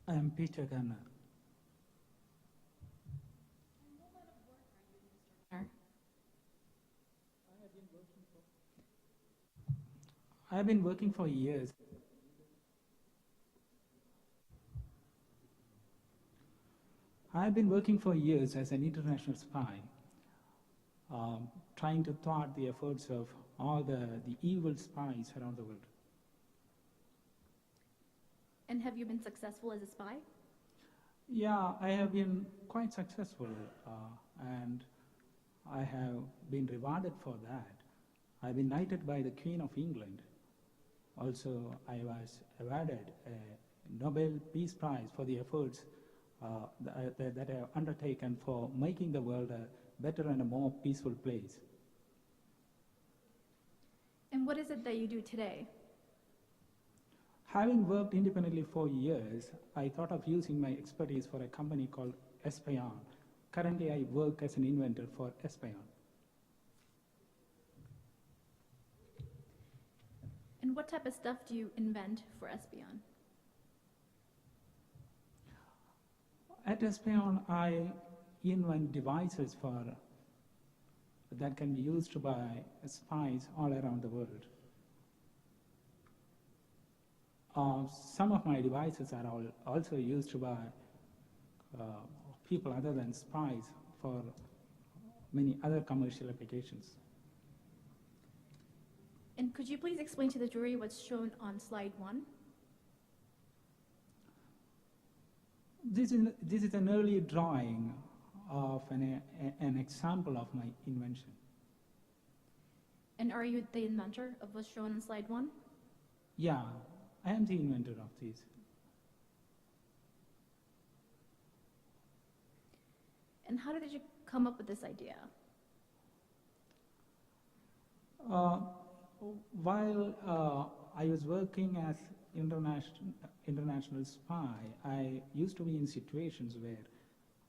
I am Peter Gunner. I have been working for years. I have been working for years as an international spy, trying to thwart the efforts of all the evil spies around the world. And have you been successful as a spy? Yeah, I have been quite successful, and I have been rewarded for that. I've been knighted by the Queen of England. Also, I was awarded a Nobel Peace Prize for the efforts that I have undertaken for making the world a better and a more peaceful place. And what is it that you do today? Having worked independently for years, I thought of using my expertise for a company called Espion. Currently, I work as an inventor for Espion. And what type of stuff do you invent for Espion? At Espion, I invent devices that can be used by spies all around the world. Some of my devices are also used by people other than spies for many other commercial applications. And could you please explain to the jury what's shown on slide 1? This is an early drawing of an example of my invention. And are you the inventor of what's shown on slide 1? Yeah, I am the inventor of these. And how did you come up with this idea? While I was working as international spy, I used to be in situations where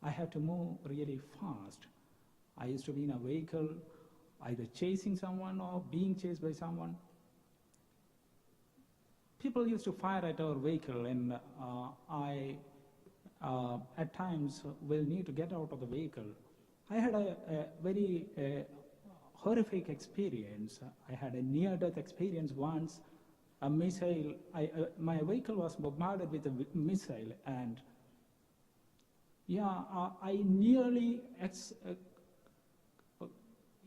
I had to move really fast. I used to be in a vehicle, either chasing someone or being chased by someone. People used to fire at our vehicle, and I at times will need to get out of the vehicle. I had a very horrific experience. I had a near-death experience once. A missile, my vehicle was bombarded with a missile, and yeah, I nearly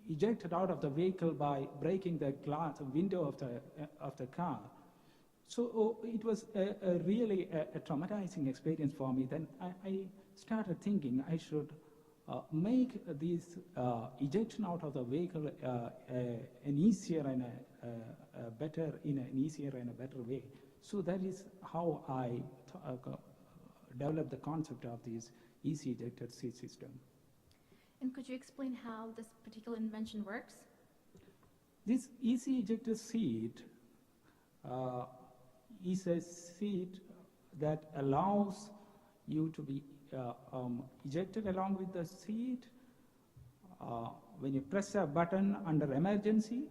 ejected out of the vehicle by breaking the glass window of the car. So it was really a traumatizing experience for me. Then I started thinking I should make this ejection out of the vehicle an easier and a better way. So that is how I developed the concept of this easy ejector seat system. And could you explain how this particular invention works? This easy ejector seat is a seat that allows you to be ejected along with the seat. When you press a button under emergency,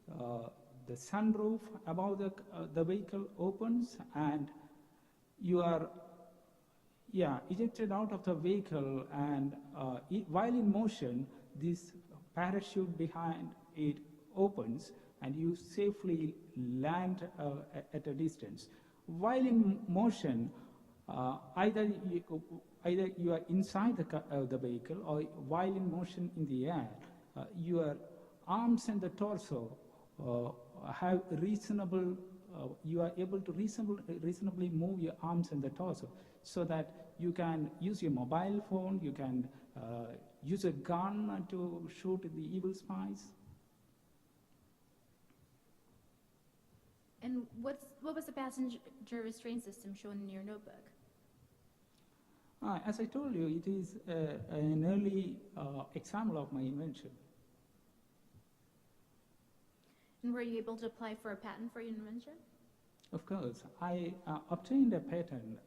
the sunroof above the vehicle opens, and you are ejected out of the vehicle, and while in motion, this parachute behind it opens, and you safely land at a distance. While in motion, either you are inside the vehicle, or while in motion in the air, your arms and the torso have reasonable. You are able to reasonably move your arms and the torso, so that you can use your mobile phone. You can use a gun to shoot the evil spies. And what was the passenger restraint system shown in your notebook? As I told you, it is an early example of my invention. And were you able to apply for a patent for your invention? Of course. I obtained a patent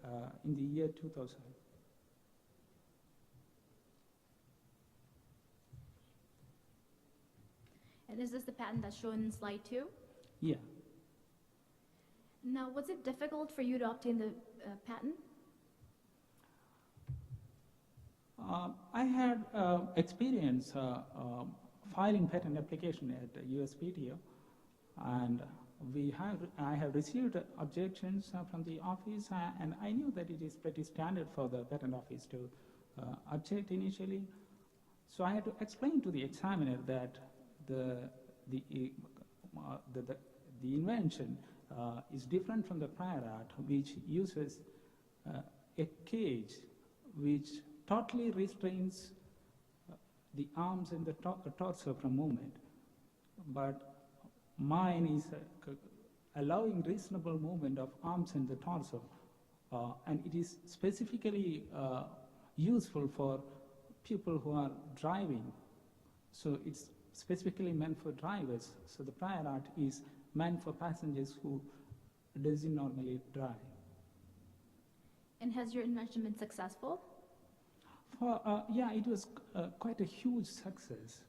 in the year 2000. And is this the patent that's shown in slide 2? Yeah. Now, was it difficult for you to obtain the patent? I had experience filing patent application at USPTO, and I have received objections from the office, and I knew that it is pretty standard for the patent office to object initially. So I had to explain to the examiner that the invention is different from the prior art, which uses a cage which totally restrains the arms and the torso from movement. But mine is allowing reasonable movement of arms and the torso, and it is specifically useful for people who are driving. So it's specifically meant for drivers. So the prior art is meant for passengers who doesn't normally drive. And has your invention been successful? Yeah, it was quite a huge success.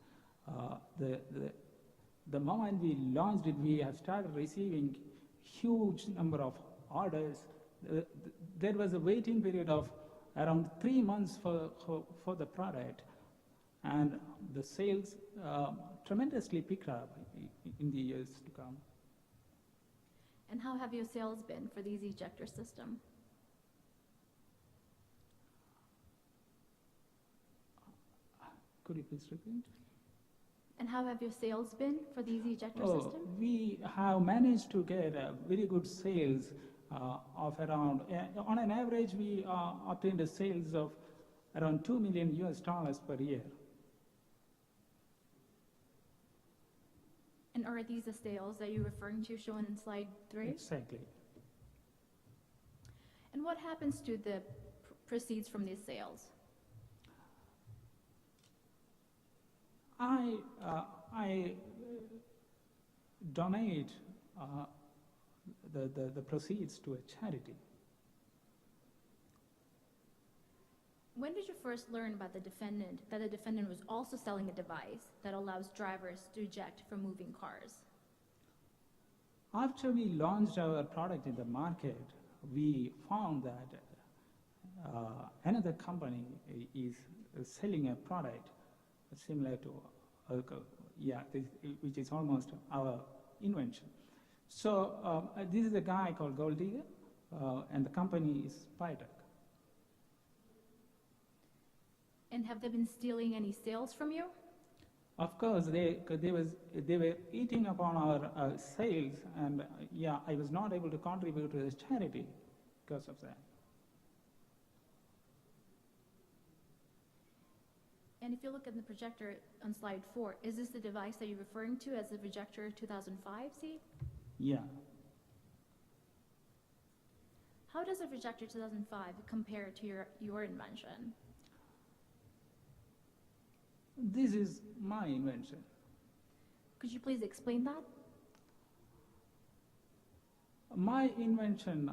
The moment we launched it, we have started receiving huge number of orders. There was a waiting period of around 3 months for the product, and the sales tremendously picked up in the years to come. And how have your sales been for the easy ejector system? Could you please repeat? And how have your sales been for the easy ejector system? We have managed to get very good sales of around, on an average, we obtained a sales of around $2 million per year. And are these the sales that you're referring to shown in slide 3? Exactly. And what happens to the proceeds from these sales? I donate the proceeds to a charity. When did you first learn about that the defendant was also selling a device that allows drivers to eject from moving cars? After we launched our product in the market, we found that another company is selling a product similar to, which is almost our invention. So this is a guy called Gold Digger, and the company is Prter. And have they been stealing any sales from you? Of course, they were eating upon our sales, and I was not able to contribute to this charity because of that. And if you look at the projector on slide 4, is this the device that you're referring to as the projector 2005 seat? Yeah. How does the projector 2005 compare to your invention? This is my invention. Could you please explain that? My invention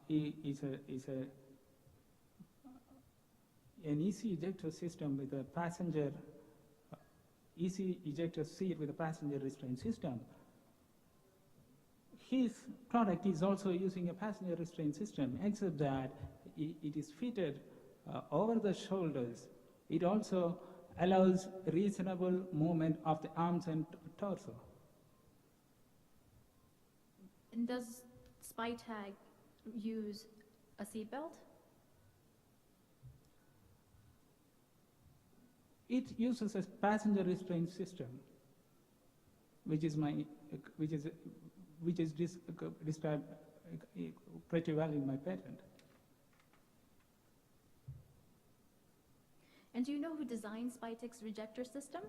is an easy ejector system with a passenger, easy ejector seat with a passenger restraint system. His product is also using a passenger restraint system, except that it is fitted over the shoulders. It also allows reasonable movement of the arms and torso. And does SpyTag use a seatbelt? It uses a passenger restraint system, which is described pretty well in my patent. And do you know who designed SpyTag's rejector system?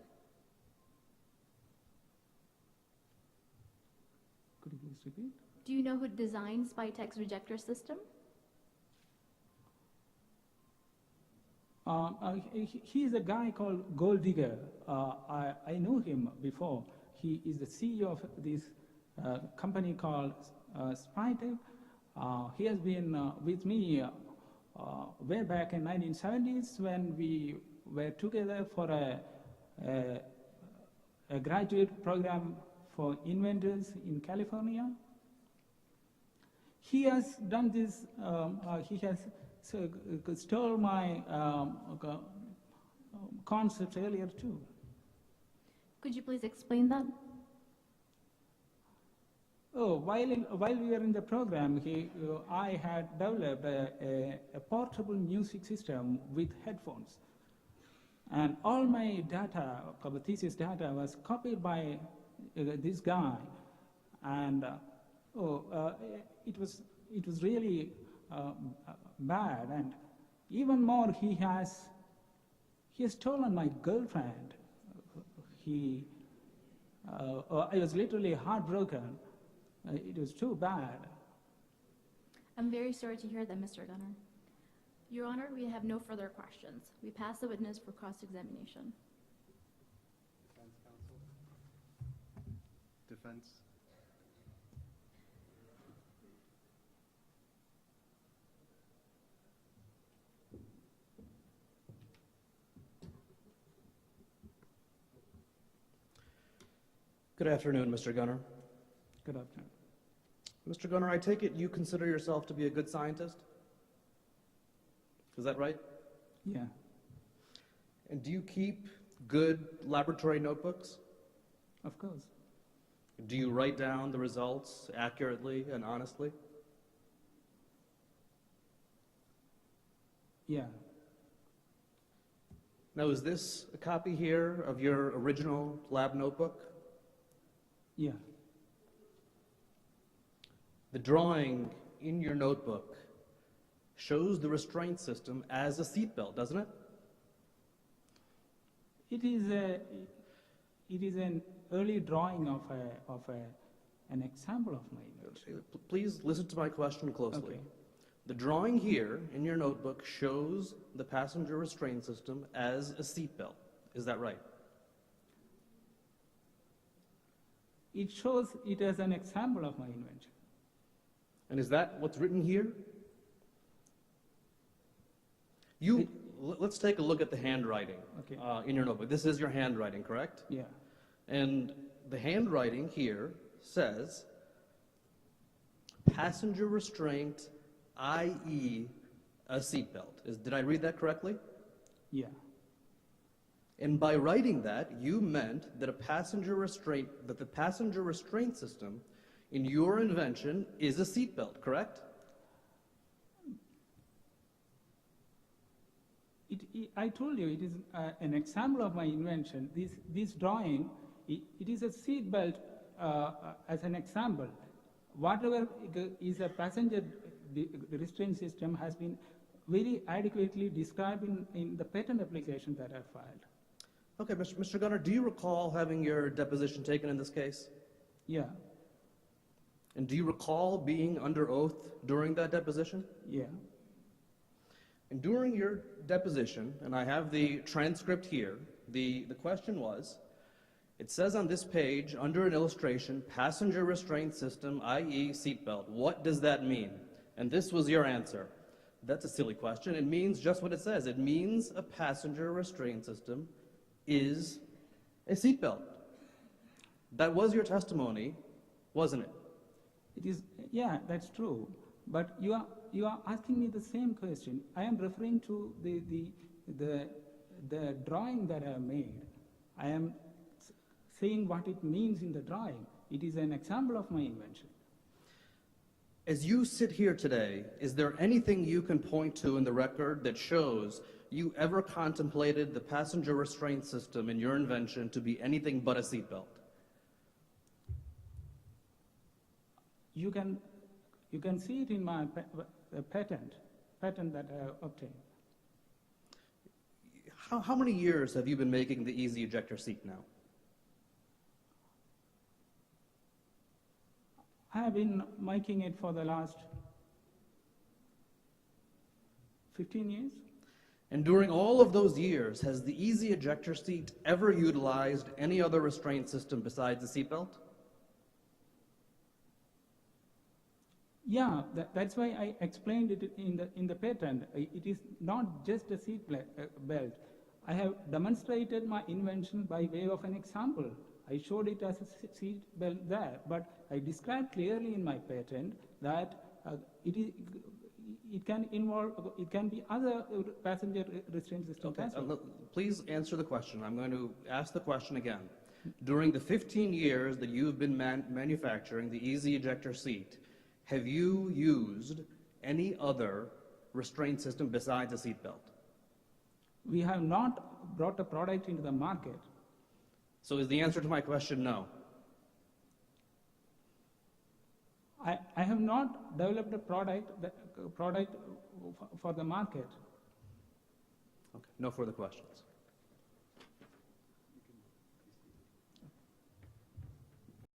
Could you please repeat? Do you know who designed SpyTag's rejector system? He is a guy called Gold Digger. I knew him before. He is the CEO of this company called SpyTag. He has been with me way back in 1970s when we were together for a graduate program for inventors in California. He has done this, he has stole my concepts earlier too. Could you please explain that? Oh, while we were in the program, I had developed a portable music system with headphones. And all my data, thesis data, was copied by this guy. And it was really bad. And even more, he has stolen my girlfriend. I was literally heartbroken. It was too bad. I'm very sorry to hear that, Mr. Gunner. Your Honor, we have no further questions. We pass the witness for cross-examination. Defense counsel? Defense? Good afternoon, Mr. Gunner. Good afternoon. Mr. Gunner, I take it you consider yourself to be a good scientist? Is that right? Yeah. And do you keep good laboratory notebooks? Of course. Do you write down the results accurately and honestly? Yeah. Now, is this a copy here of your original lab notebook? Yeah. The drawing in your notebook shows the restraint system as a seatbelt, doesn't it? It is an early drawing of an example of my invention. Please listen to my question closely. Okay. The drawing here in your notebook shows the passenger restraint system as a seatbelt. Is that right? It shows it as an example of my invention. And is that what's written here? Let's take a look at the handwriting Okay. in your notebook. This is your handwriting, correct? Yeah. And the handwriting here says passenger restraint, i.e. a seatbelt. Did I read that correctly? Yeah. And by writing that, you meant that the passenger restraint system in your invention is a seatbelt, correct? I told you it is an example of my invention. This drawing, it is a seat belt as an example. Whatever is a passenger restraint system has been very adequately described in the patent application that I filed. Okay, Mr. Gunner, do you recall having your deposition taken in this case? Yeah. And do you recall being under oath during that deposition? Yeah. And during your deposition, and I have the transcript here, the question was, it says on this page, under an illustration, passenger restraint system, i.e. seatbelt. What does that mean? And this was your answer. That's a silly question. It means just what it says. It means a passenger restraint system is a seatbelt. That was your testimony, wasn't it? It is, yeah, that's true. But you are asking me the same question. I am referring to the drawing that I have made. I am saying what it means in the drawing. It is an example of my invention. As you sit here today, is there anything you can point to in the record that shows you ever contemplated the passenger restraint system in your invention to be anything but a seatbelt? You can see it in my patent that I obtained. How many years have you been making the easy ejector seat now? I have been making it for the last 15 years. And during all of those years, has the easy ejector seat ever utilized any other restraint system besides the seatbelt? Yeah, that's why I explained it in the patent. It is not just a seat belt. I have demonstrated my invention by way of an example. I showed it as a seat belt there, but I described clearly in my patent that it can involve, it can be other passenger restraint system Okay, as well. please answer the question. I'm going to ask the question again. During the 15 years that you've been manufacturing the easy ejector seat, have you used any other restraint system besides a seat belt? We have not brought a product into the market. So is the answer to my question no? I have not developed a product for the market. Okay, no further questions.